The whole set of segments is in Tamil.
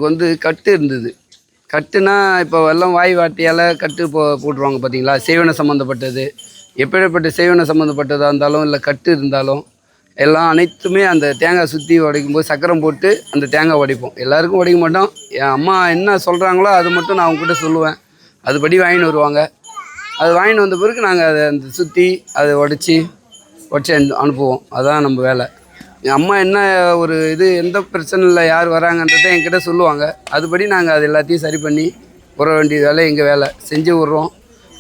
வந்து கட்டு இருந்தது. கட்டுனா இப்போ எல்லாம் வாய் வார்த்தையால் கட்டு போட்டுருவாங்க பார்த்தீங்களா? செய்வன சம்மந்தப்பட்டது. எப்பேற்பட்ட செய்வன சம்மந்தப்பட்டதாக இருந்தாலும், இல்லை கட்டு இருந்தாலும், எல்லாம் அனைத்துமே அந்த தேங்காய் சுற்றி உடைக்கும்போது சக்கரம் போட்டு அந்த தேங்காய் உடைப்போம். எல்லாருக்கும் உடைக்க மாட்டோம். என் அம்மா என்ன சொல்கிறாங்களோ அது மட்டும் நான் அவங்ககிட்ட சொல்லுவேன். அதுபடி வாங்கின்னு வருவாங்க. அது வாங்கின்னு வந்த பிறகு நாங்கள் அதை அந்த சுற்றி அதை உடச்சி அனுப்புவோம். அதுதான் நம்ம வேலை. என் அம்மா என்ன ஒரு எந்த பிரச்சனை இல்லை, யார் வராங்கன்றதை என்கிட்ட சொல்லுவாங்க. அதுபடி நாங்கள் அது எல்லாத்தையும் சரி பண்ணி வர வேண்டிய வேலை எங்கள் வேலை செஞ்சு விட்றோம்.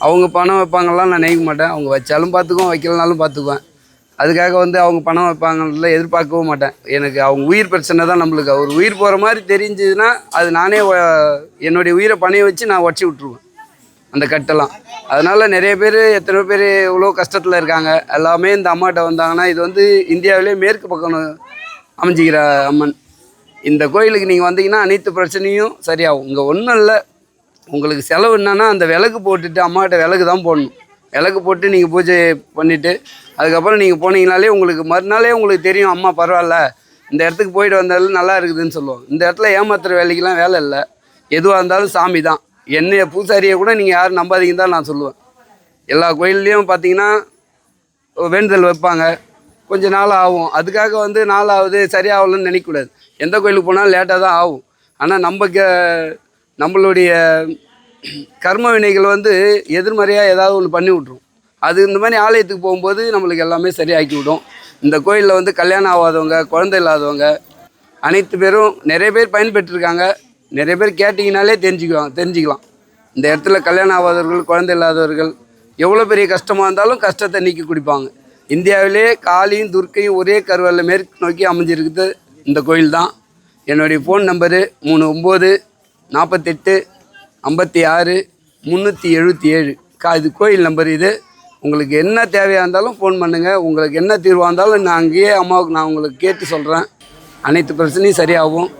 அவங்க பணம் வைப்பாங்கலாம் நான் நினைக்க மாட்டேன். அவங்க வச்சாலும் பார்த்துக்குவோம், வைக்கலனாலும் பார்த்துக்குவேன். அதுக்காக அவங்க பணம் வைப்பாங்கன்றத எதிர்பார்க்கவும் மாட்டேன். எனக்கு அவங்க உயிர் பிரச்சனை தான் நம்மளுக்கு. அவர் உயிர் போகிற மாதிரி தெரிஞ்சதுன்னா அது நானே என்னுடைய உயிரை பணைய வச்சு நான் உடச்சி விட்ருவேன் அந்த கட்டெல்லாம். அதனால் நிறைய பேர் எத்தனை பேர் இவ்வளோ கஷ்டத்தில் இருக்காங்க. எல்லாமே இந்த அம்மாட்ட வந்தாங்கன்னா, இது இந்தியாவிலே மேற்கு பக்கம் அமைஞ்சிக்கிற அம்மன். இந்த கோயிலுக்கு நீங்கள் வந்தீங்கன்னா அனைத்து பிரச்சனையும் சரியாகும். இங்கே ஒன்றும் இல்லை, உங்களுக்கு செலவு என்னன்னா அந்த விளக்கு போட்டுட்டு அம்மாட்ட விளக்கு தான் போடணும். விளக்கு போட்டு நீங்கள் பூஜை பண்ணிவிட்டு அதுக்கப்புறம் நீங்கள் போனீங்கனாலே உங்களுக்கு மறுநாளே உங்களுக்கு தெரியும், அம்மா பரவாயில்ல இந்த இடத்துக்கு போயிட்டு வந்தாலும் நல்லா இருக்குதுன்னு சொல்லுவோம். இந்த இடத்துல ஏமாத்துற வேலைக்கெலாம் வேலை இல்லை. எதுவாக இருந்தாலும் சாமி தான். என்னைய பூசாரியை கூட நீங்கள் யாரும் நம்பாதீங்கன்னு தான் நான் சொல்லுவேன். எல்லா கோயில்லையும் பார்த்தீங்கன்னா வேண்டுதல் வைப்பாங்க, கொஞ்சம் நாள் ஆகும். அதுக்காக நாள் ஆகுது சரியாகலன்னு நினைக்கக்கூடாது. எந்த கோயிலுக்கு போனாலும் லேட்டாக தான் ஆகும். ஆனால் நம்மளுடைய கர்ம வினைகள் எதிர்மறையாக ஏதாவது ஒன்று பண்ணி விட்ரும். அது இந்த மாதிரி ஆலயத்துக்கு போகும்போது நம்மளுக்கு எல்லாமே சரியாக்கி விடும். இந்த கோயிலில் கல்யாணம் ஆகாதவங்க, குழந்தை இல்லாதவங்க அனைத்து பேரும் நிறைய பேர் பயன்பெற்றிருக்காங்க. நிறைய பேர் கேட்டிங்கனாலே தெரிஞ்சுக்கலாம். இந்த இடத்துல கல்யாணம் ஆகாதவர்கள், குழந்தை இல்லாதவர்கள் எவ்வளோ பெரிய கஷ்டமாக இருந்தாலும் கஷ்டத்தை நீக்கி குடிப்பாங்க. இந்தியாவிலே காளியும் துர்க்கையும் ஒரே கருவறையில் மேற்கு நோக்கி அமைஞ்சிருக்குது இந்த கோயில் தான். என்னுடைய ஃபோன் நம்பரு 394856 இது கோயில் நம்பர். உங்களுக்கு என்ன தேவையாக இருந்தாலும் ஃபோன் பண்ணுங்கள். உங்களுக்கு என்ன தீர்வாக இருந்தாலும் நான் அங்கேயே அம்மாவுக்கு நான் உங்களுக்கு கேட்டு சொல்கிறேன். அனைத்து பிரச்சனையும் சரியாகும்.